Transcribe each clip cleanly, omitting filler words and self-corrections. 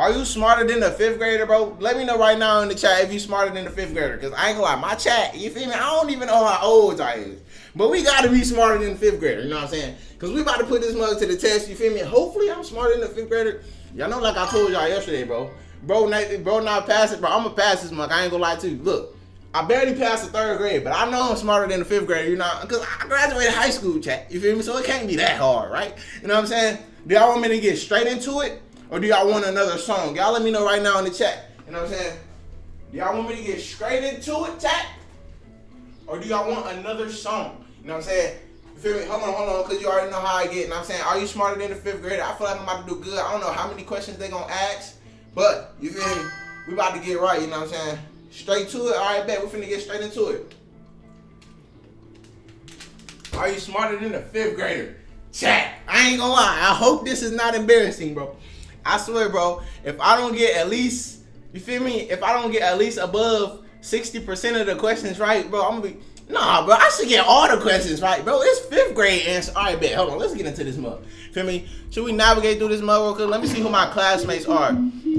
Are you smarter than the 5th grader, bro? Let me know right now in the chat if you smarter than the 5th grader. Because I ain't gonna lie, my chat, you feel me? I don't even know how old I is. But we gotta be smarter than the 5th grader, you know what I'm saying? Because we about to put this mug to the test, you feel me? Hopefully I'm smarter than the 5th grader. Y'all know like I told y'all yesterday, bro. Bro not passing, bro. I'm gonna pass this mug. I ain't gonna lie to you. Look, I barely passed the 3rd grade, but I know I'm smarter than the 5th grader, you know? Because I graduated high school, chat, you feel me? So it can't be that hard, right? You know what I'm saying? Do y'all want me to get straight into it? Or do y'all want another song? Y'all let me know right now in the chat. You know what I'm saying? Do y'all want me to get straight into it, chat? Or do y'all want another song? You know what I'm saying? You feel me? Hold on, because you already know how I get. You know what I'm saying? Are you smarter than the 5th grader? I feel like I'm about to do good. I don't know how many questions they gonna ask, but you feel me? We about to get right, you know what I'm saying? Straight to it. All right, bet. We finna get straight into it. Are you smarter than the 5th grader? Chat. I ain't gonna lie. I hope this is not embarrassing, bro. I swear, bro, if I don't get at least, you feel me? If I don't get at least above 60% of the questions right, bro, I'm gonna be, nah, bro, I should get all the questions right, bro. It's 5th grade answer. All right, bet. Hold on, let's get into this mug. Feel me? Should we navigate through this mug real quick? Let me see who my classmates are.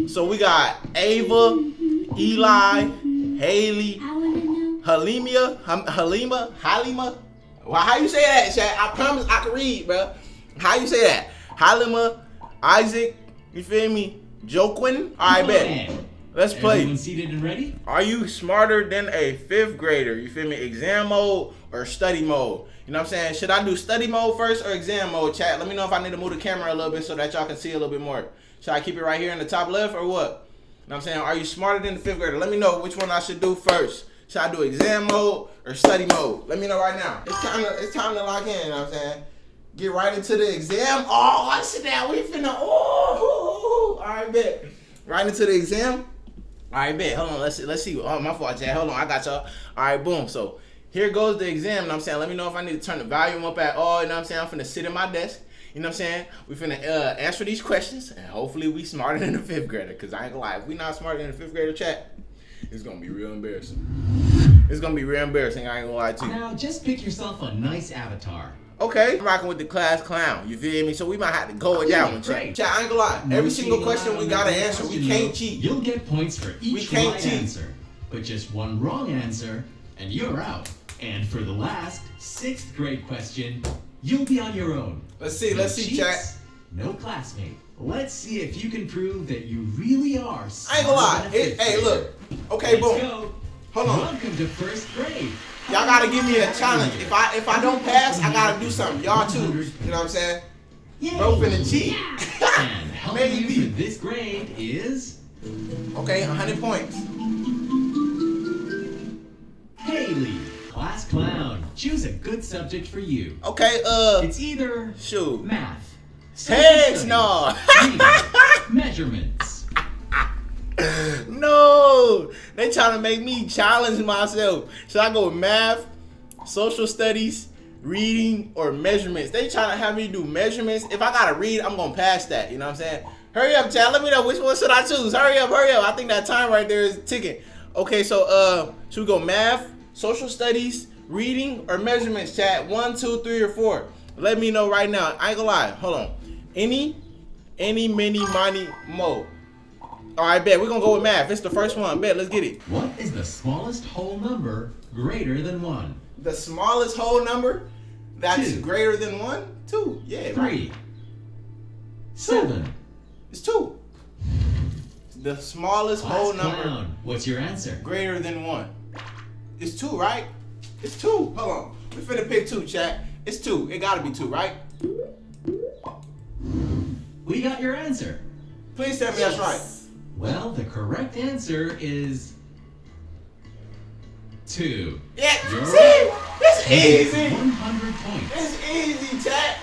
So we got Ava, Eli, Haley, Halima. Well, how you say that, chat? I promise I can read, bro. How you say that? Halima, Isaac. You feel me? Joaquin? Alright, bet. Let's play. Everyone seated and ready? Are you smarter than a 5th grader? You feel me? Exam mode or study mode? You know what I'm saying? Should I do study mode first or exam mode, chat? Let me know if I need to move the camera a little bit so that y'all can see a little bit more. Should I keep it right here in the top left or what? You know what I'm saying? Are you smarter than the 5th grader? Let me know which one I should do first. Should I do exam mode or study mode? Let me know right now. It's time to lock in, you know what I'm saying? Get right into the exam. Oh, I sit down. We finna. Oh, all right, bet. Right into the exam. All right, bet. Hold on. Let's see. Oh, my fault, Chad. Hold on. I got y'all. All right, boom. So here goes the exam. You know what I'm saying? Let me know if I need to turn the volume up at all. You know what I'm saying? I'm finna sit at my desk. You know what I'm saying? We finna answer these questions, and hopefully we smarter than the 5th grader. Cause I ain't gonna lie, if we not smarter than the 5th grader, chat, it's gonna be real embarrassing. It's gonna be real embarrassing. I ain't gonna lie to you. Now just pick yourself a nice avatar. Okay, I'm rocking with the class clown. You feel me? So we might have to go with that one, chat. Chat, I ain't gonna lie. Every single question we gotta answer. We can't cheat. You'll get points for each right answer. But just one wrong answer, and you're out. And for the last 6th grade question, you'll be on your own. Let's see, chat. No classmate. Let's see if you can prove that you really are. I ain't gonna lie. Hey, look. Okay, boom. Go. Hold on. Welcome to 1st grade. Y'all gotta give me a challenge. If I don't pass, I gotta do something. Y'all too. You know what I'm saying? Yay. Bro finna cheat. And helping you for this grade is okay, 100 points. Haley, class clown. Choose a good subject for you. Okay, It's either shoot. math, Heck no. reading, measurements. No, they trying to make me challenge myself. Should I go with math, social studies, reading, or measurements? They trying to have me do measurements. If I gotta read, I'm gonna pass that. You know what I'm saying? Hurry up, chat. Let me know which one should I choose. Hurry up. I think that time right there is ticking. Okay, so should we go math, social studies, reading, or measurements, chat? 1, 2, 3, or 4. Let me know right now. I ain't gonna lie. Hold on. Any, mini, money, mo. All right, bet. We're going to go with math. It's the first one. Bet. Let's get it. What is the smallest whole number greater than 1? The smallest whole number that's 2. greater than 1? 2. Yeah, 3. right. 7. It's 2. The smallest Class whole number clown. What's your answer? greater than 1. It's 2, right? It's 2. Hold on. We finna pick 2, chat. It's 2. It gotta be 2, right? We got your answer. Please tell me that's right. Well, the correct answer is 2. Yeah, You're see? right. It's easy. 100 points. It's easy, chat.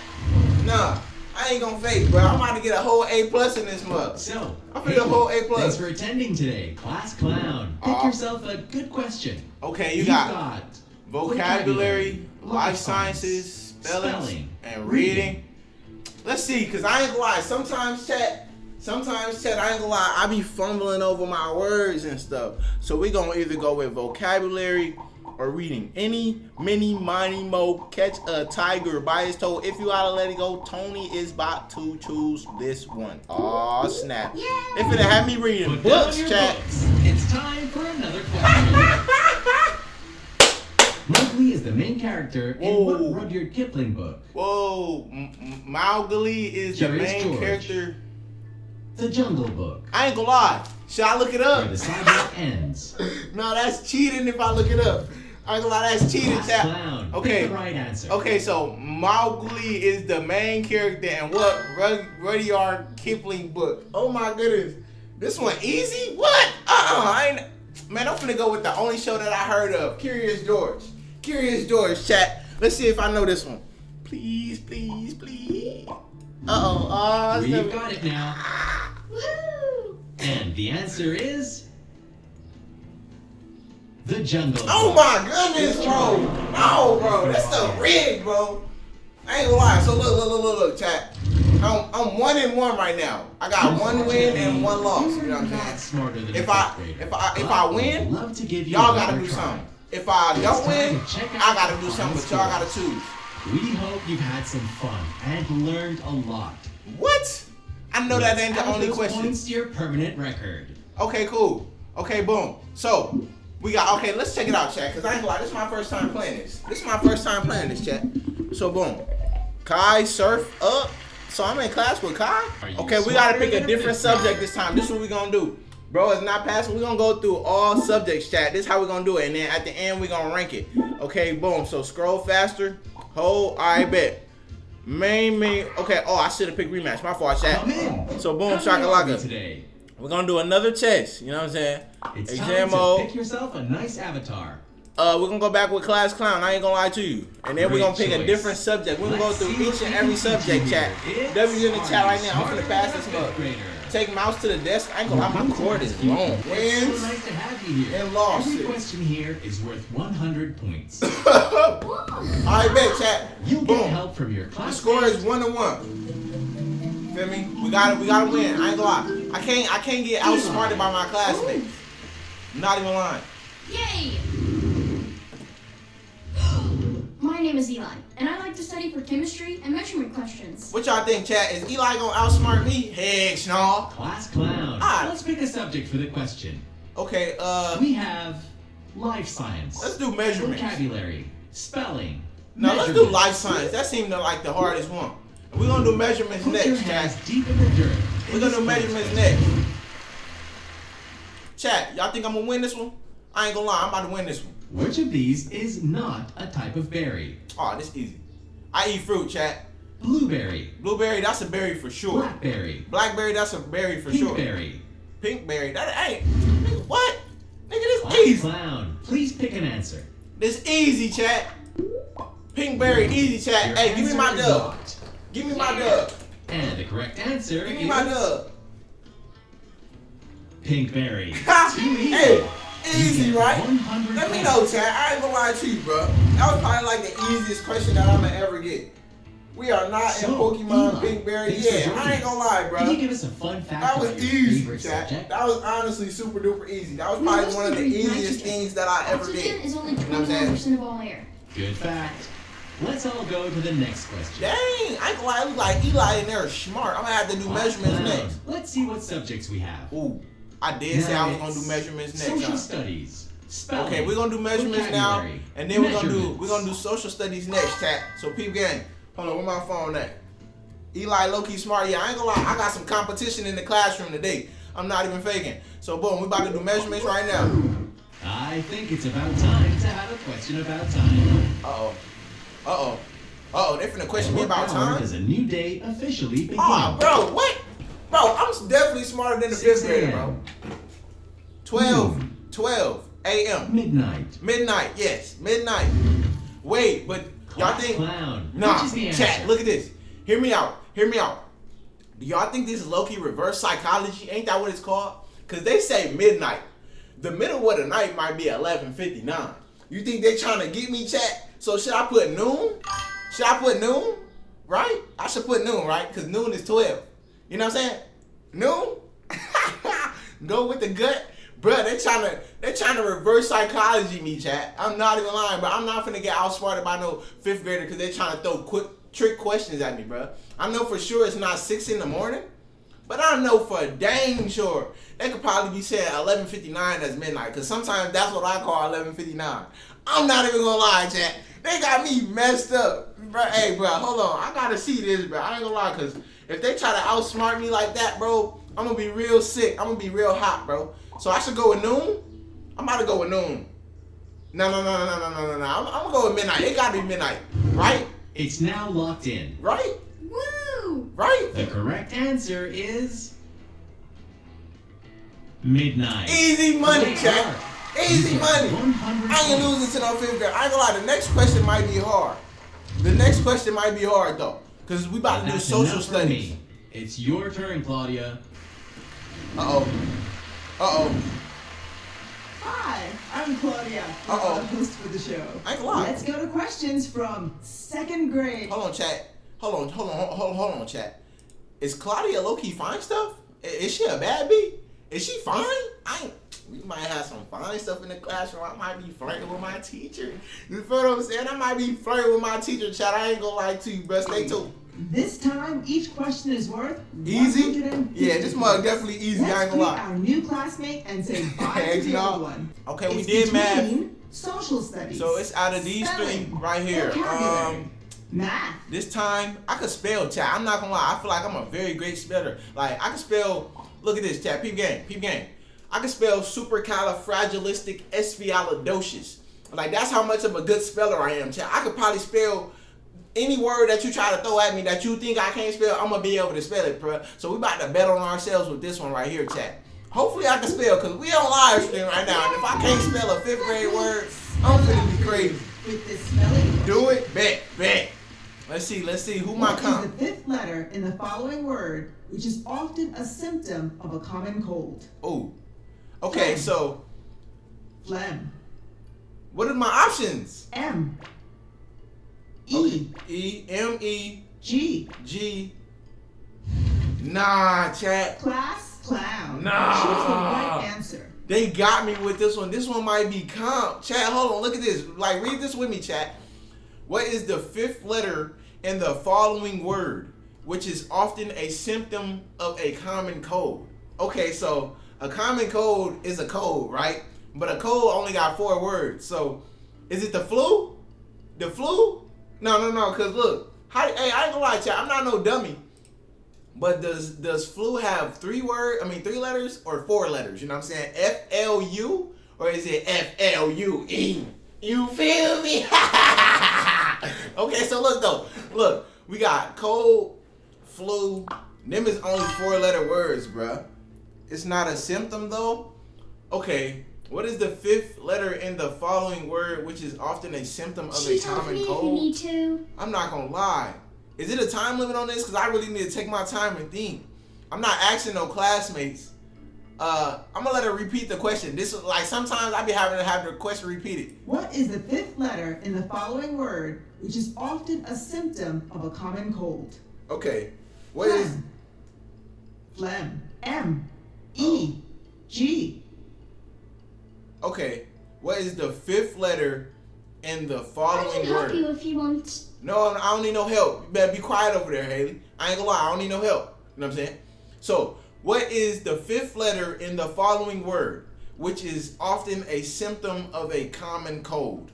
Nah, I ain't gonna fake, bro. I'm about to get a whole A+ in this mug. So, I'm gonna get a whole A+. Thanks for attending today, class clown. Pick yourself a good question. Okay, you You've got vocabulary, life sciences, spelling, and reading. Let's see, cause I ain't gonna lie. Sometimes chat, I ain't gonna lie, I be fumbling over my words and stuff. So we gonna either go with vocabulary, or reading. Any, mini, miny, mo, catch a tiger by his toe. If you gotta let it go, Tony is about to choose this one. Aw, snap. If it had me reading Put books, down your chat. books. It's time for another question. Mowgli is the main character in what Whoa. Rudyard Kipling book? Whoa, Mowgli is the Curious main George. character. The Jungle Book, I ain't gonna lie. Should I look it up? where the saga ends. No, that's cheating if I look it up. I ain't gonna lie, that's cheating, Last chat. clown. Okay. Pick the right answer. Okay, so Mowgli is the main character in what Rudyard Kipling book? Oh my goodness, this one easy? What? I ain't. Man, I'm finna go with the only show that I heard of, Curious George. Curious George, chat. Let's see if I know this one. Please, please, please. We've got it now. And the answer is The Jungle Oh Book. my goodness, bro. No, bro. That's the rig, bro. I ain't gonna lie. So look, chat. I'm 1-1 right now. I got one win and one loss. You know what I'm Not saying? smarter than If a I fifth grader. if I But win, would love to give you y'all gotta another do try. something. If I don't It's win, time to check out I gotta the do something. But final y'all gotta choose. We hope you've had some fun and learned a lot. What? I know that ain't the Add only those question. points to your permanent record. Okay, cool. Okay, boom. So we got let's check it out, chat. Cause I ain't gonna lie, this is my first time playing this. This is my first time playing this, chat. So boom. Kai surf up. So I'm in class with Kai. Are you Okay, we gotta smarter pick a than a different fifth grader? subject this time. This is what we gonna do. Bro, it's not passing. We're gonna go through all subjects, chat. This is how we're gonna do it. And then at the end, we're gonna rank it. Okay, boom. So scroll faster. Hold, I bet. Main. Okay, I should have picked rematch. My fault, chat. Come in. So boom, How may I help you shakalaka. today? We're gonna do another test. You know what I'm saying? It's Exam time to mode. pick yourself a nice avatar. We're gonna go back with class clown. I ain't gonna lie to you. And then we're Great gonna pick a choice. different subject. We're gonna go Let's through see each what and we every can teach subject, you chat. here. It's W's in the chat right now. I'm Smarter gonna pass than a this fifth mug. grader. Take mouse to the desk. I ain't gonna lie, my cord is long. It's so Wins nice to have you here. and losses. Every question here is worth 100 points. Alright, bet, chat. You get Boom. help from your The classmates. score is 1-1. Feel me? We gotta win. I ain't gonna lie. I can't get outsmarted by my classmates. Not even lying. Yay! My name is Eli, and I like to study for chemistry and measurement questions. What y'all think, chat? Is Eli gonna outsmart me? Heck, no. Class clown. Ah. Let's pick a subject for the question. Okay, We have life science, let's do measurements. vocabulary, spelling. No, let's do measurements. life science. That seemed like the hardest one. We're gonna do measurements Put your next, hands chat. deep in the dirt. We're gonna do measurements next. Chat, y'all think I'm gonna win this one? I ain't gonna lie, I'm about to win this one. Which of these is not a type of berry? Oh, this easy. I eat fruit, chat. Blueberry, Blueberry, that's a berry for sure. blackberry, Blackberry, that's a berry for sure. pinkberry. Pinkberry, that ain't. Nigga, what? Nigga, this Class easy. clown, please pick an answer. This easy, chat. Pinkberry, easy, chat. Your Hey, give me my answer is dub. locked. Give me my dub. And the correct answer Give me is my dub. pinkberry. Ha! Too easy. Hey, easy, You get right? 100 Let me points. know, chat. I ain't gonna lie to you, bro. That was probably like the easiest question that I'm gonna ever get. We are not in So, Pokemon Eli, Pinkberry. thanks for Yeah, joining I ain't gonna lie, bro. Can you give us a fun fact That was about your easy, favorite chat. subject? That was honestly super duper easy. That was probably one of the easiest things that I ever Oxygen did. is only You know what I'm saying? 21% of all air. Good fact. Let's all go to the next question. Dang, I ain't gonna lie. It look like Eli in there is smart. I'm gonna have to do Class measurements clown. next. Let's see what subjects we have. Ooh, I did say Now I was gonna it's do measurements next. Social Huh? studies, spelling. Okay, we're gonna do measurements now, vocabulary, and then we're measurements. gonna do social studies next, chat. So peep gang, hold on, where my phone at? Eli low-key smart. Yeah, I ain't gonna lie, I got some competition in the classroom today. I'm not even faking. So boom, we about to do measurements right now. I think it's about time to have a question about time. They finna question me What about hour time? does a new day officially begin? Oh, bro, what? Bro, I'm definitely smarter than the 6 fifth grader, bro. 12 a.m. Midnight. Midnight, yes, midnight. Wait, but y'all Class think? clown. Nah, Which is the chat, answer? look at this. Hear me out. Do y'all think this is low-key reverse psychology? Ain't that what it's called? Because they say midnight. The middle of the night might be 11:59. You think they trying to get me, chat? So should I put noon? Should I put noon? Right? I should put noon, right? Because noon is 12. You know what I'm saying? Noon? Go with the gut. Bruh, they trying to reverse psychology me, chat. I'm not even lying, but I'm not finna get outsmarted by no 5th grader because they trying to throw quick trick questions at me, bruh. I know for sure it's not 6 in the morning, but I know for dang sure they could probably be saying 11:59 as midnight, because sometimes that's what I call 11:59. I'm not even gonna lie, chat. They got me messed up. Bruh, hey, bruh, hold on. I gotta see this, bruh. I ain't gonna lie, because if they try to outsmart me like that, bro, I'm gonna be real sick. I'm gonna be real hot, bro. So I should go with noon? I'm about to go with noon. No. I'm gonna go with midnight. It gotta be midnight, right? It's now locked in. Right? Woo! Right? The correct answer is midnight. Easy money, Good chat. work. Easy You get money. 100 I ain't losing to no 5th grade. I ain't gonna lie, the next question might be hard. The next question might be hard though, because we about to do That's social enough for studies. me. It's your turn, Claudia. Uh-oh. Hi, I'm Claudia, the Uh-oh. host for the show. I ain't gonna lie. Let's go to questions from 2nd grade. Hold on, chat. Hold on, chat. Is Claudia low-key fine stuff? Is she a bad bee? Is she fine? We might have some fine stuff in the classroom. I might be flirting with my teacher. You feel what I'm saying? I might be flirting with my teacher, chat. I ain't gonna lie to you, bro. Stay tuned. This time, each question is worth Easy? 150. Yeah, this mug definitely easy. I Let's ain't gonna greet lie. our new classmate and say bye Hey, to you the know, other one. okay, we It's did math. between social studies. So it's out of these spelling, three right here. vocabulary, math. This time I could spell, chat. I'm not gonna lie. I feel like I'm a very great speller. Like I can spell. Look at this, chat. Peep game. I can spell supercalifragilisticexpialidocious. Like that's how much of a good speller I am, chat. I could probably spell any word that you try to throw at me that you think I can't spell. I'm gonna be able to spell it, bro. So we about to bet on ourselves with this one right here, chat. Hopefully I can spell, cause we on live stream right now, and if I can't spell a 5th grade word, I'm finna be crazy. With this spelling. Do it, bet. Let's see who might What is come. the 5th letter in the following word, which is often a symptom of a common cold? Oh, okay. So Phlegm. what are my options? M. Okay. E. E-M-E-G. G. Nah, chat. Class clown. Nah. Choose the right answer. They got me with this one. This one might be comp. Chat, hold on. Look at this. Like, read this with me, chat. What is the 5th letter in the following word, which is often a symptom of a common cold? Okay, so a common cold is a cold, right? But a cold only got 4 words. So is it the flu? The flu? No. Cause look, I ain't gonna lie, chat. I'm not no dummy. But does flu have 3 letters or 4 letters? You know what I'm saying? F-L-U or is it F-L-U-E? You feel me? Okay, so look though. Look, we got cold, flu. Them is only 4-letter words, bruh. It's not a symptom though. Okay, what is the 5th letter in the following word, which is often a symptom of She a told common me if you cold? need to. I'm not gonna lie. Is it a time limit on this? Because I really need to take my time and think. I'm not asking no classmates. I'm gonna let her repeat the question. This is like sometimes I be having to have the question repeated. What is the 5th letter in the following word, which is often a symptom of a common cold? Okay. What is Phlegm. M. E. G. okay? What is the 5th letter in the I following can help word? you if you want. No, I don't need no help. You better be quiet over there, Haley. I ain't gonna lie, I don't need no help. You know what I'm saying? So, what is the 5th letter in the following word, which is often a symptom of a common cold?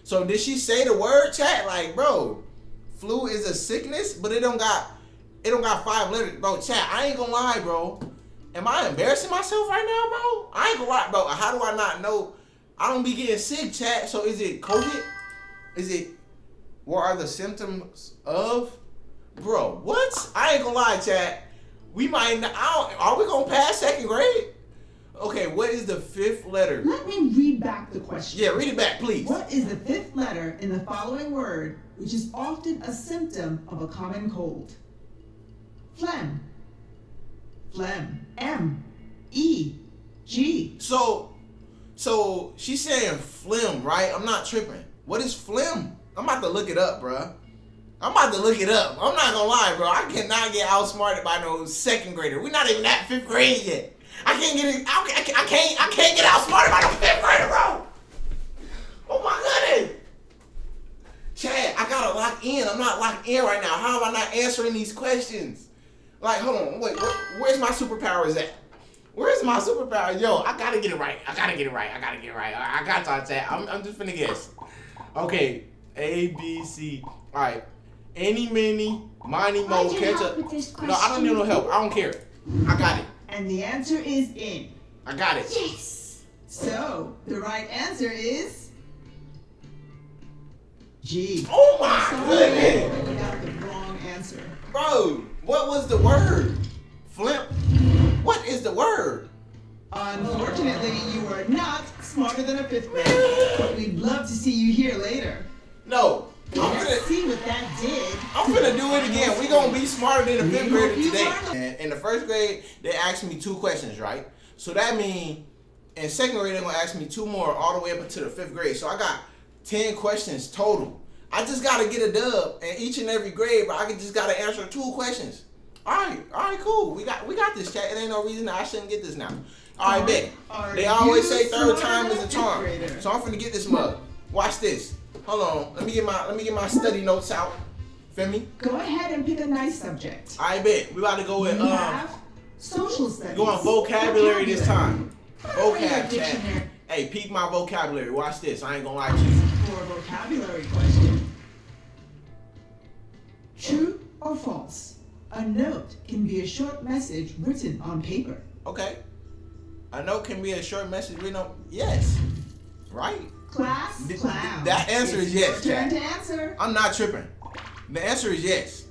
So, did she say the word, chat? Like, bro, flu is a sickness, but it don't got 5 letters, bro. Chat, I ain't gonna lie, bro. Am I embarrassing myself right now, bro? I ain't gonna lie, bro. How do I not know? I don't be getting sick, chat. So, is it COVID? Is it? What are the symptoms of? Bro, what? I ain't gonna lie, chat. We might not, are we gonna pass 2nd grade? Okay, what is the 5th letter? Let me read back the question. Yeah, read it back, please. What is the 5th letter in the following word, which is often a symptom of a common cold? Phlegm. Phlegm. M. E. G. So she's saying phlegm, right? I'm not tripping. What is phlegm? I'm about to look it up, bruh. I'm not gonna lie, bro. I cannot get outsmarted by no 2nd grader. We're not even at 5th grade yet. I can't get it. I can't get outsmarted by the fifth grader, bro. Oh my goodness. Chad, I gotta lock in. I'm not locked in right now. How am I not answering these questions? Like, hold on, wait, where's my superpowers at? Where's my superpower? Yo, I gotta get it right. I gotta get it right. I got y'all, Chad. I'm just finna guess. Okay, A, B, C. All right. Any, mini, miny, mo, I can catch help up. with this No, I don't need no help. I don't care. I got it. And the answer is in. I got it. Yes. So, the right answer is G. Oh my Sorry, goodness. you got the wrong answer. Bro, what was the word? Flimp? What is the word? Unfortunately, you are not smarter than a fifth grader. But we'd love to see you here later. No. Let's see what that did. I'm finna do it again. We gonna be smarter than the fifth grader today. And in the first grade, they asked me 2 questions, right? So that means in second grade, they're gonna ask me 2 more all the way up into the 5th grade. So I got 10 questions total. I just gotta get a dub in each and every grade, but I just gotta answer 2 questions. All right, cool. We got this, chat. It ain't no reason that I shouldn't get this now. All right, bet. They always say third time is a charm. So I'm finna get this mug. Watch this. Hold on. Let me get my study notes out. Feel me? Go ahead and pick a nice subject. I bet. We about to go with We have social studies. go on vocabulary this time. Vocab Vocab chat. dictionary. Hey, peek my vocabulary. Watch this. I ain't gonna lie to you. For a vocabulary question. True or false? A note can be a short message written on paper. Okay. A note can be a short message written on. Yes. Right. Class clown. That answer is yes, Your turn chat. to answer. I'm not tripping. The answer is yes.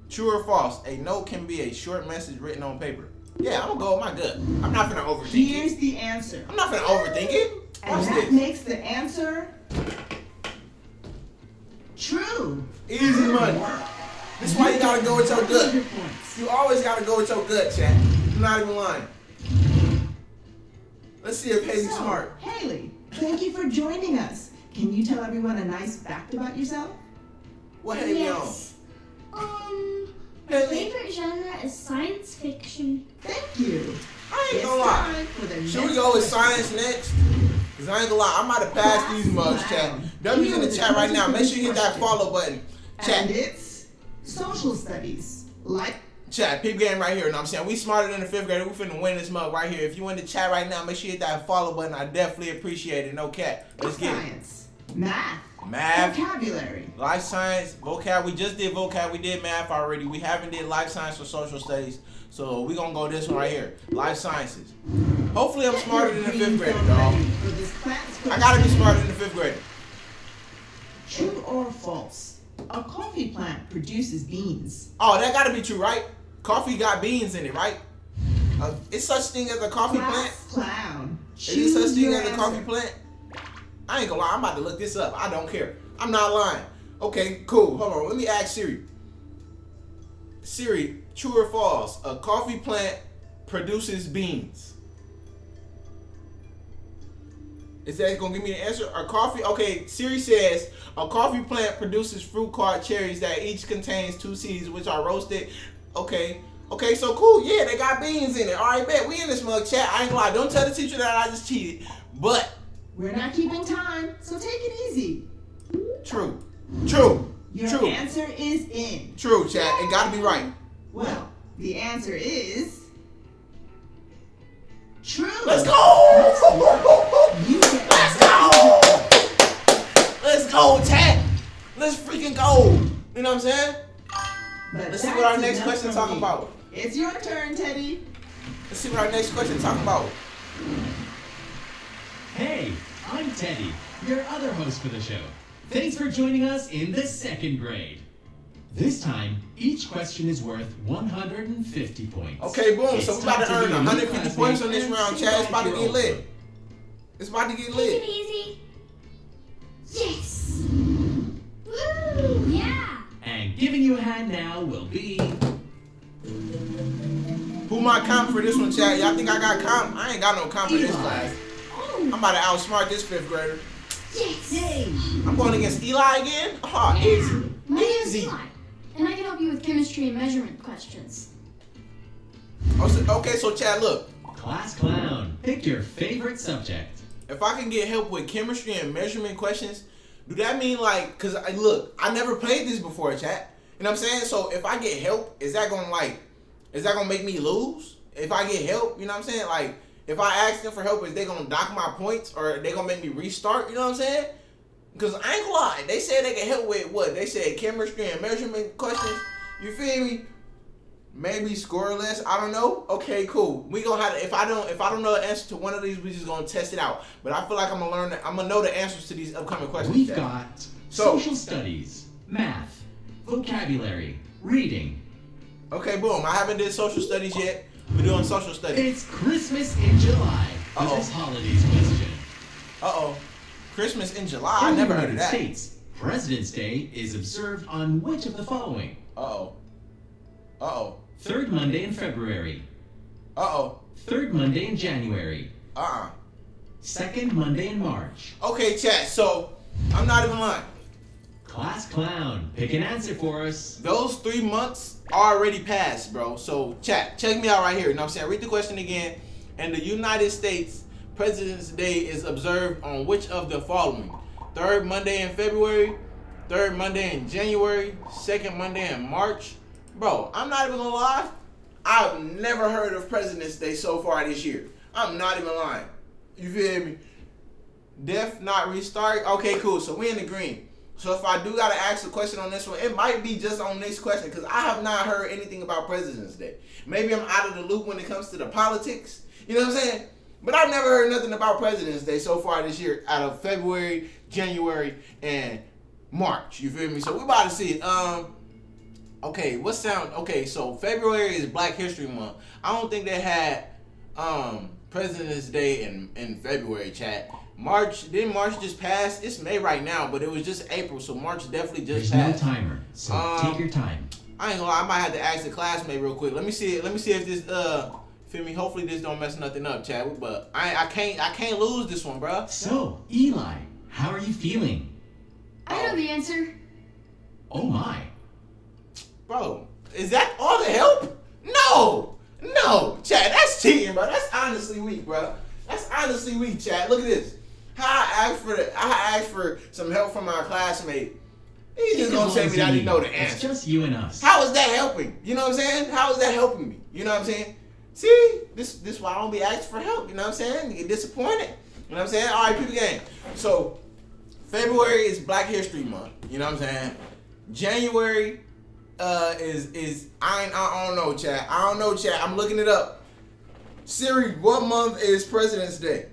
True or false? A note can be a short message written on paper. Yeah, I'm gonna go with my gut. I'm not gonna overthink Here's it. the answer. I'm not gonna overthink it. And Watch that this. makes the answer true. Easy money. This is why you gotta go with your gut. 100 points. You always gotta go with your gut, chat. I'm not even lying. Let's see if Haley's So, smart. Haley, thank you for joining us. Can you tell everyone a nice fact about yourself? What Haley on? Yes. My Haley, favorite genre is science fiction. Thank you. I ain't It's gonna lie. time for the Should we next go with question. science next? Cause I ain't gonna lie, I'm about to pass these mugs, chat. W's in the chat right now. Make sure you hit that follow button. And Chat, it's social studies. Like chat, peep game right here. You know what I'm saying? We smarter than the 5th grader. We finna win this mug right here. If you in the chat right now, make sure you hit that follow button. I definitely appreciate it. No cap. Let's get it. science, math, Math, vocabulary. life science, vocab. We just did vocab. We did math already. We haven't did life science or social studies. So we gonna go this one right here. Life sciences. Hopefully I'm smarter than the 5th grader, dog. For this class I gotta be smarter than the 5th grader. True or false? A coffee plant produces beans. Oh, that gotta be true, right? Coffee got beans in it, right? It's such thing as a coffee plant. Class clown. Is there such thing your as a answer. coffee plant? I ain't gonna lie, I'm about to look this up. I don't care. I'm not lying. Okay, cool. Hold on. Let me ask Siri. Siri, true or false? A coffee plant produces beans. Is that gonna give me the answer? A coffee, okay, Siri says a coffee plant produces fruit called cherries that each contains 2 seeds which are roasted. Okay, so cool. Yeah, they got beans in it. All right, bet. We in this mug chat. I ain't gonna lie. Don't tell the teacher that I just cheated. But We're not keeping time, so take it easy. true. Your answer is in. True, chat. It gotta be right. Well, the answer is true. Let's go! You get Let's go! Let's go, chat. Let's freaking go. You know what I'm saying? But Let's see what our that's next enough question from talk me. about. It's your turn, Teddy. Let's see what our next question talk about. Hey, I'm Teddy, your other host for the show. Thanks for joining us in the 2nd grade. This time, each question is worth 150 points. Okay, boom. It's So we about to time earn be a new 150 points on this classmate round, and chat. It's about to your get own lit. book. It's about to get Take lit. it easy. Yes. Woo! Yeah. And giving you a hand now will be... Who my comp for this one, chat? Y'all think I got comp? I ain't got no comp for this Eli. class. Oh. I'm about to outsmart this 5th grader. Yes. Yay. I'm going against Eli again? Oh, easy. My name is Easy. Eli, and I can help you with chemistry and measurement questions. Okay, so Chad, look. Class clown, pick your favorite subject. If I can get help with chemistry and measurement questions, do that mean like, cause look, I never played this before, chat. You know what I'm saying? So if I get help, is that gonna make me lose? If I get help, you know what I'm saying? Like, if I ask them for help, is they gonna dock my points or they gonna make me restart? You know what I'm saying? Cause I ain't gonna lie, they said they can help with what? They said chemistry and measurement questions. You feel me? Maybe score less. I don't know. Okay, cool. We gonna have to, if I don't know the answer to one of these, we just gonna test it out. But I feel like I'm gonna know the answers to these upcoming questions. We've Chat. got social studies, math, vocabulary, reading. Okay, boom. I haven't did social studies yet. We're doing social studies. It's Christmas in July for Uh-oh. this holidays question. Uh-oh. Christmas in July. I In the never heard of United that. States, President's Day is observed on which of the following? Uh-oh. Uh-oh. Third Monday in February, Uh-oh. third Monday in January, Uh-uh. second Monday in March. Okay, chat. So, I'm not even lying. Class clown, pick an answer for us. Those 3 months already passed, bro. So, chat, check me out right here. You know what I'm saying? Read the question again. In the United States, President's Day is observed on which of the following? Third Monday in February, third Monday in January, second Monday in March. Bro, I'm not even gonna lie. I've never heard of President's Day so far this year. I'm not even lying. You feel me? Def not restart. Okay, cool. So we in the green. So if I do gotta ask a question on this one, it might be just on this question because I have not heard anything about President's Day. Maybe I'm out of the loop when it comes to the politics. You know what I'm saying? But I've never heard nothing about President's Day so far this year out of February, January, and March. You feel me? So we about to see it. Okay, okay, so February is Black History Month. I don't think they had President's Day in February, chat. Didn't March just pass? It's May right now, but it was just April, so March definitely just There's passed. no timer, so take your time. I ain't gonna lie, I might have to ask the classmate real quick. Let me see if this feel me, hopefully this don't mess nothing up, chat. But I can't lose this one, bruh. So, Eli, how are you feeling? I know the answer. Oh my. Bro, is that all the help? No, Chad, that's cheating, bro. That's honestly weak, bro. That's honestly weak, Chad. Look at this. How I asked for some help from my classmate. He's just gonna tell me that he know the It's answer. just you and us. How is that helping? You know what I'm saying? How is that helping me? You know what I'm saying? See, this why I don't be asking for help. You know what I'm saying? You get disappointed. You know what I'm saying? All right, people game. So February is Black History Month. You know what I'm saying? January is I don't know, chat. I don't know, chat. I'm looking it up. Siri, what month is President's Day?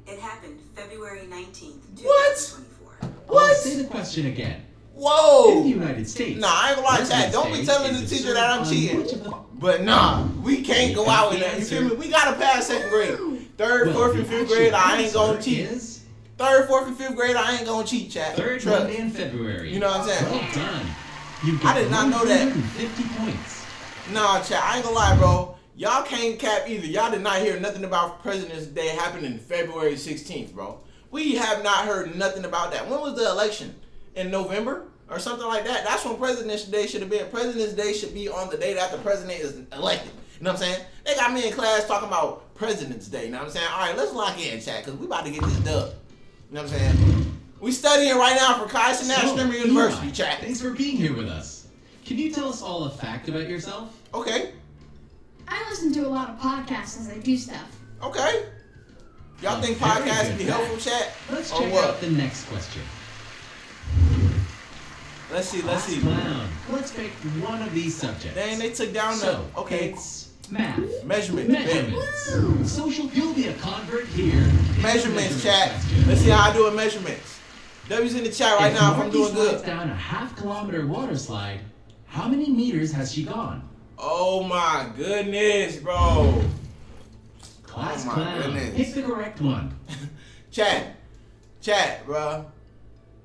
It happened February 19th, What? 2024. What? Say the question again. In the Whoa! United States. Nah, I ain't gonna lie, chat. President's Don't be Day telling is the teacher that I'm observed on cheating. which of the- But nah, we can't go out in that. You feel me? We gotta pass second grade. Third, Well, fourth, the and fifth actual grade, I ain't answer gonna cheat. is Third, fourth, and fifth grade, I ain't gonna cheat, chat. third Trust. Monday in February. You know what I'm saying? Well done. You I did not know that. 150 points. Nah, chat, I ain't gonna lie, bro. Y'all can't cap either. Y'all did not hear nothing about President's Day happening February 16th, bro. We have not heard nothing about that. When was the election? In November or something like that? That's when President's Day should have been. President's Day should be on the day that the president is elected. You know what I'm saying? They got me in class talking about President's Day. You know what I'm saying? All right, let's lock in, chat, because we about to get this dub. You know what I'm saying? We studying right now for Kaiser National So, University, Eli, chat. Thanks for being here with us. Can you tell us all a fact about yourself? Okay, I listen to a lot of podcasts as I do stuff. okay. Y'all think Very podcasts good be fact. helpful, chat? Let's Or check what? out the next question. Let's see. Clown. Let's pick one of these subjects. Dang, they took down So, the okay it's math. measurement. Measurements. Social, you'll be a convert here. Measurements, chat. Let's see how I do in measurements. W's in the chat right now if I'm Marky doing slides good. down a half-kilometer water slide, how many meters has she gone? Oh my goodness, bro. Class Oh my clown. goodness. Pick the correct one. Chat, bro.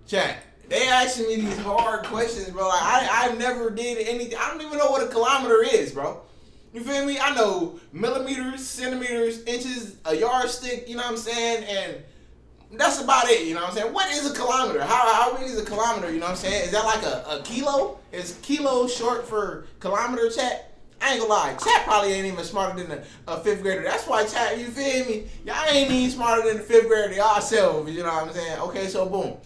Chat. They asking me these hard questions, bro. Like I never did anything. I don't even know what a kilometer is, bro. You feel me? I know millimeters, centimeters, inches, a yardstick. You know what I'm saying? And that's about it. You know what I'm saying? What is a kilometer? How big is a kilometer? You know what I'm saying? Is that like a kilo? Is kilo short for kilometer, chat? I ain't gonna lie, chat probably ain't even smarter than a fifth grader. That's why chat, you feel me? Y'all ain't even smarter than the fifth grader yourselves, you know what I'm saying? Okay, so boom.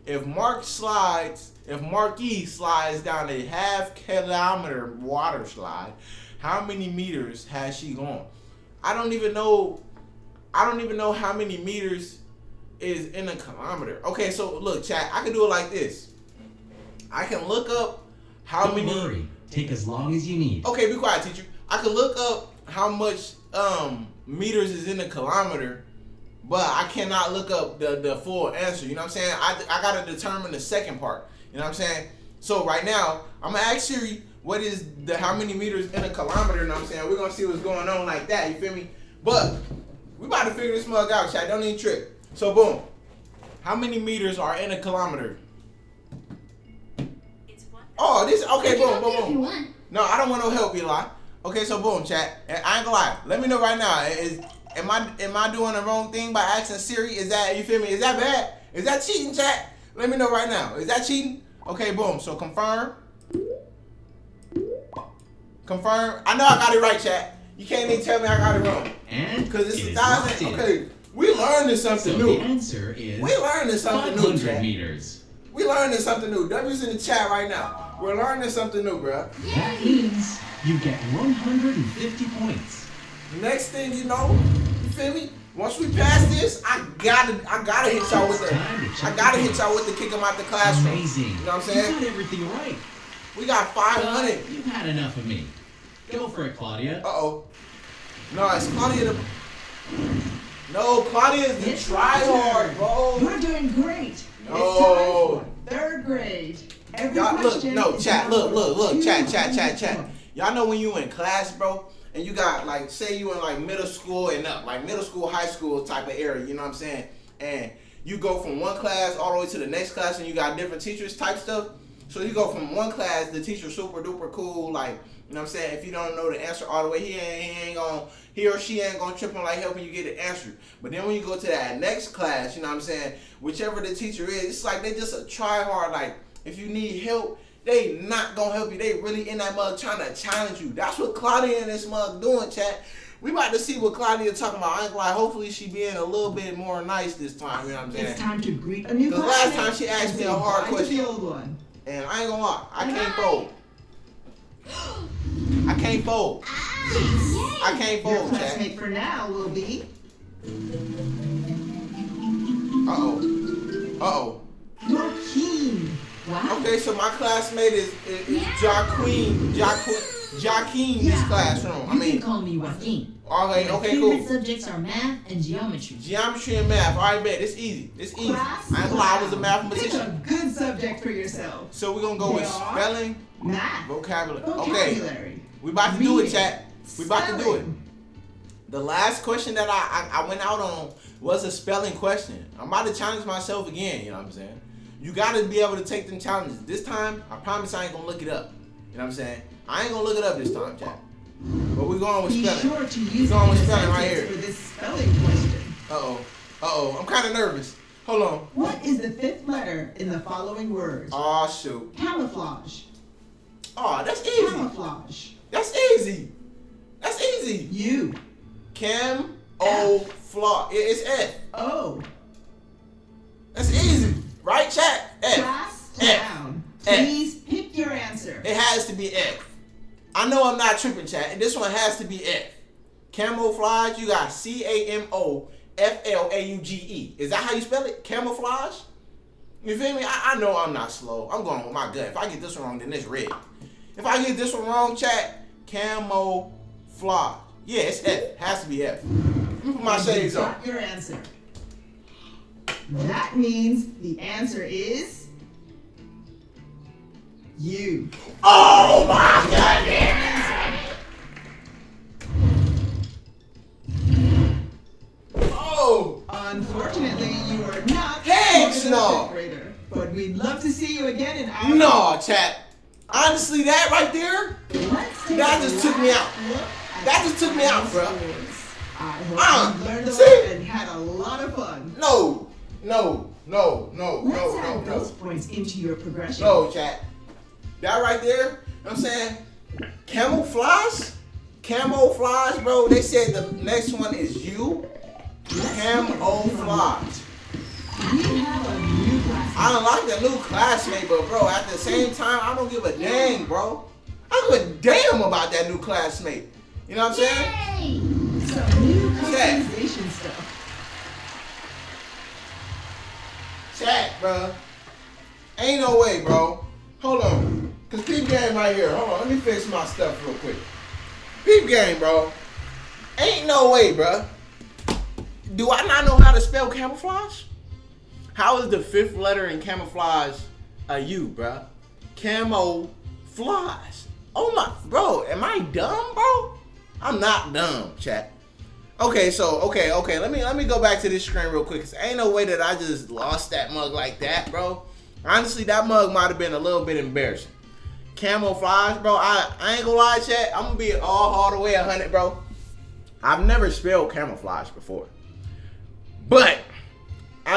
If Marquis slides down a half-kilometer water slide, how many meters has she gone? I don't even know how many meters is in a kilometer. Okay, so look, chat, I can do it like this. I can look up how Don't many. worry. Take as long as you need. Okay, be quiet, teacher. I can look up how much meters is in a kilometer, but I cannot look up the full answer. You know what I'm saying? I gotta determine the second part. You know what I'm saying? So right now, I'm gonna ask Siri what is how many meters in a kilometer. You know what I'm saying? We're gonna see what's going on like that. You feel me? But we about to figure this mug out, chat. Don't even trip. So boom, how many meters are in a kilometer? It's one. Oh, this I okay. can Boom, help you if you boom, boom. want. No, I don't want no help, Eli. Okay, so boom, chat. And I ain't gonna lie. Let me know right now. Am I doing the wrong thing by asking Siri? Is that, you feel me? Is that bad? Is that cheating, chat? Let me know right now. Is that cheating? Okay, boom. So confirm. Confirm. I know I got it right, chat. You can't even tell me I got it wrong. And Because it's it is 1,000. locked in. Okay, we learning So something the new. answer is We learning something new, 500 chat. meters. We learning something new. W's in the chat right now. We're learning something new, bro. That means you get 150 points. Next thing you know, you feel me? Once we pass this, I gotta hit y'all with the, I gotta hit y'all with the kick 'em out the classroom. Amazing. You know what I'm You saying? got everything right. We got 500. But you've had enough of me. Go for it, Claudia. Uh-oh. No, it's Claudia the... No, Claudia is the It's try-hard, bro. You're doing great. No. It's time for third grade. Every Y'all, look, question no, is chat, now look, worth chat. 200 Y'all know when you in class, bro, and you got, like, say you in, like, middle school and up, like, middle school, high school type of area, you know what I'm saying? And you go from one class all the way to the next class and you got different teachers type stuff. So you go from one class, the teacher's super duper cool, like, you know what I'm saying? If you don't know the answer all the way, he or she ain't gonna trip on like helping you get the answer. But then when you go to that next class, you know what I'm saying? Whichever the teacher is, it's like they just a try hard. Like if you need help, they not gonna help you. They really in that mug trying to challenge you. That's what Claudia and this mug doing, chat. We about to see what Claudia talking about. I ain't like, hopefully she being a little bit more nice this time. You know what I'm saying? It's time to greet a new The last time she asked me a hard question. The old one. And I ain't gonna lie, I can't fold. I can't fold. I can't Your fold, chat. classmate for now will be Uh-oh. Joaquin. Wow. Okay, so my classmate is Joaquin. Joaquin, this classroom. I You can mean, call me Joaquin. okay, My okay, favorite cool. subjects are math and geometry. Geometry and math. All right, bet. It's easy. It's easy. I ain't gonna lie, I was a Pick mathematician. a good subject for yourself. So we're gonna go with They are spelling, Math. vocabulary. Okay, Vocabulary. we about to do it, Reading. chat. We about to do it. Spelling. The last question that I went out on was a spelling question. I'm about to challenge myself again, you know what I'm saying? You gotta be able to take them challenges. This time, I promise I ain't gonna look it up. You know what I'm saying? I ain't gonna look it up this time, chat. But we're going with Be spelling. sure to use going with the spelling right sentence here. for this spelling question. Uh-oh. I'm kinda nervous. Hold on. What is the fifth letter in the following words? Oh shoot. Camouflage. Oh, that's easy. Camouflage. That's easy. That's easy. U. Flaw. It's F. O. That's easy. Right, chat? F. Class F. down. F. Please pick your answer. It has to be F. I know I'm not tripping, chat. And this one has to be F. Camouflage, you got CAMOFLAUGE. Is that how you spell it? Camouflage? You feel me? I know I'm not slow. I'm going with my gut. If I get this one wrong, then it's red. If I get this one wrong, chat, camouflage. Yeah, it's F. Has to be F. Let me put my shades You on. got your answer. That means the answer is U. Oh my goodness! Oh! Unfortunately, you are not Heck a no. fifth grader, but we'd love to see you again in our No, chat. Honestly, that right there, Let's take that a just took me out. look at That just took me out, bro. scores. I hope you learned a see? lot and had a lot of fun. No, Let's add those points into your progression. no, chat. That right there, you know what I'm saying? Camouflage? Camouflage, bro. They said the next one is you. Camouflage. We have a new classmate. I don't like the new classmate, but bro, at the same time, I don't give a dang, bro. I don't give a damn about that new classmate. You know what I'm saying? Yay! Some new Chat. customization stuff. Chat, bro. Ain't no way, bro. Hold on. Cause peep game right here. Hold on, let me fix my stuff real quick. Peep game, bro. Ain't no way, bro. Do I not know how to spell camouflage? How is the fifth letter in camouflage a U, bro? Camouflage. Oh my, bro, am I dumb, bro? I'm not dumb, chat. Okay, so, okay. Let me go back to this screen real quick. Cause ain't no way that I just lost that mug like that, bro. Honestly, that mug might have been a little bit embarrassing. Camouflage, bro. I ain't gonna lie, chat. I'm gonna be all the way 100, bro. I've never spelled camouflage before. But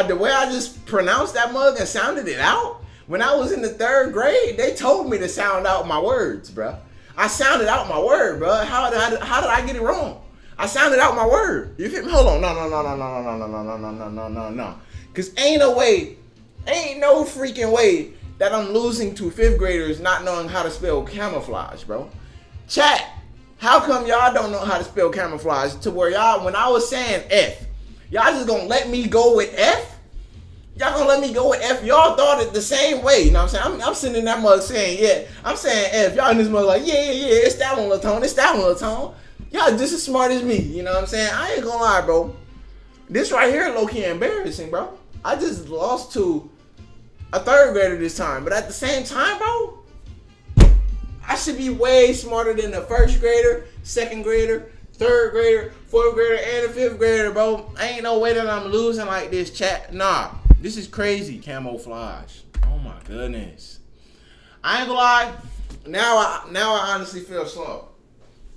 the way I just pronounced that mug and sounded it out, when I was in the 3rd grade, they told me to sound out my words, bro. I sounded out my word, bro. How did I get it wrong? I sounded out my word. You feel me? Hold on. No. Cause ain't no freaking way that I'm losing to 5th graders not knowing how to spell camouflage, bro. Chat, how come y'all don't know how to spell camouflage to where y'all, when I was saying F, y'all just gonna let me go with F? Y'all gonna let me go with F? Y'all thought it the same way, you know what I'm saying? I'm sitting in that mug saying, yeah, I'm saying F. Y'all in this mug like, yeah, it's that one, Latone, it's that one, Latone. Y'all just as smart as me, you know what I'm saying? I ain't gonna lie, bro. This right here low-key embarrassing, bro. I just lost to a 3rd grader this time, but at the same time, bro, I should be way smarter than the 1st grader, 2nd grader, 3rd grader, 4th grader, and the 5th grader, bro. Ain't no way that I'm losing like this, chat. Nah, this is crazy. Camouflage. Oh my goodness. I ain't gonna lie. Now I honestly feel slow.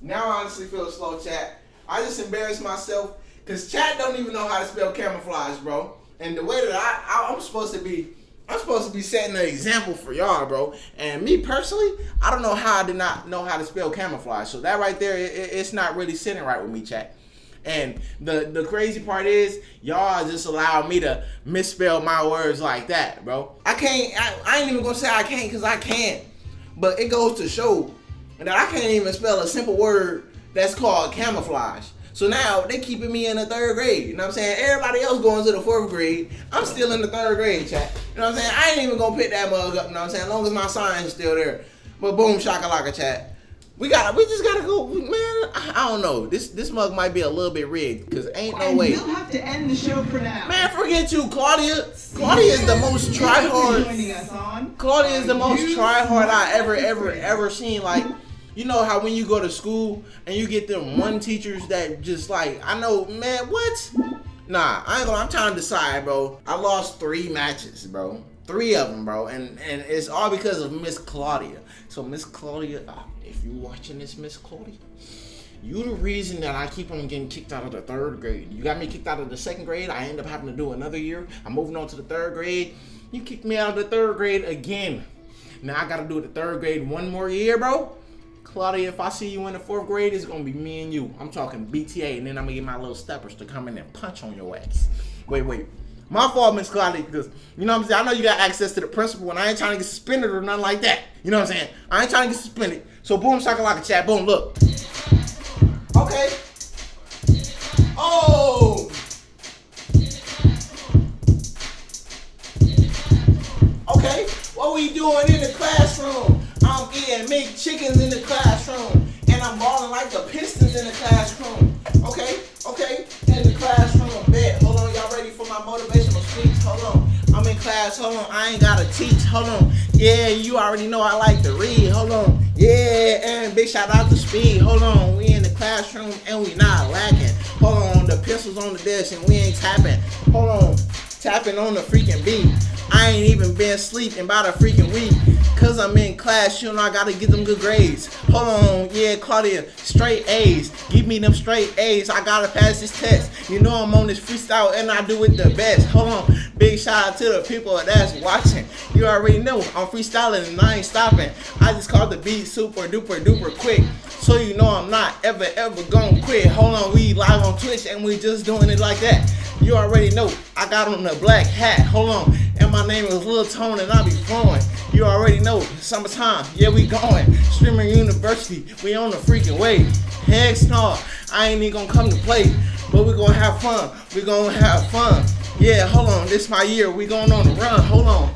Chat. I just embarrassed myself because chat don't even know how to spell camouflage, bro. And the way that I'm supposed to be setting an example for y'all, bro. And me personally, I don't know how I did not know how to spell camouflage. So that right there, it's not really sitting right with me, chat. And the crazy part is, y'all just allow me to misspell my words like that, bro. I ain't even gonna say I can't, because I can. But it goes to show that I can't even spell a simple word that's called camouflage. So now they keeping me in the 3rd grade. You know what I'm saying? Everybody else going to the 4th grade. I'm still in the 3rd grade, chat. You know what I'm saying? I ain't even gonna pick that mug up, you know what I'm saying? As long as my sign is still there. But boom, shakalaka, chat. We just gotta go, man. I don't know. This mug might be a little bit rigged, because ain't no way. We'll have to end the show for now. Man, forget you, Claudia. Claudia is the most try-hard. Joining us on Claudia is the most try-hard I ever seen. Like, you know how when you go to school and you get them one teachers that just like, I know, man, what? Nah, I ain't gonna, I'm trying to decide, bro. I lost 3 matches, bro. 3 of them, bro. And it's all because of Miss Claudia. So Miss Claudia, if you watching this, Miss Claudia, you the reason that I keep on getting kicked out of the 3rd grade. You got me kicked out of the 2nd grade. I end up having to do another year. I'm moving on to the 3rd grade. You kicked me out of the 3rd grade again. Now I gotta do the 3rd grade one more year, bro. Claudia, if I see you in the 4th grade, it's gonna be me and you. I'm talking BTA, and then I'm gonna get my little steppers to come in and punch on your ass. Wait. My fault, Miss Claudia, because, you know what I'm saying? I know you got access to the principal, and I ain't trying to get suspended or nothing like that. You know what I'm saying? I ain't trying to get suspended. So boom, shakalaka, chat, boom, look. Okay. Oh. Okay. What we doing in the classroom? I'm eating McChickens in the classroom, and I'm balling like the Pistons in the classroom. Okay. In the classroom, bet. Hold on, y'all ready for my motivational speech? Hold on. I'm in class. Hold on. I ain't gotta teach. Hold on. Yeah, you already know I like to read. Hold on. Yeah, and big shout out to Speed. Hold on. We in the classroom and we not lacking. Hold on. The pencils on the desk and we ain't tapping. Hold on. Tapping on the freaking beat. I ain't even been sleeping about a freaking week. Cause I'm in class, you know I gotta get them good grades. Hold on, yeah, Claudia, straight A's. Give me them straight A's, I gotta pass this test. You know I'm on this freestyle and I do it the best. Hold on, big shout out to the people that's watching. You already know I'm freestyling and I ain't stopping. I just called the beat super duper duper quick. So you know I'm not ever gonna quit. Hold on, we live on Twitch and we just doing it like that. You already know I got on the black hat. Hold on, and my name is Lil Tone and I be flowing. You already know, summertime, yeah we going. Streamer University, we on the freaking wave. Heck no, I ain't even gonna come to play, but we gonna have fun. We gonna have fun. Yeah, hold on, this my year. We going on the run. Hold on.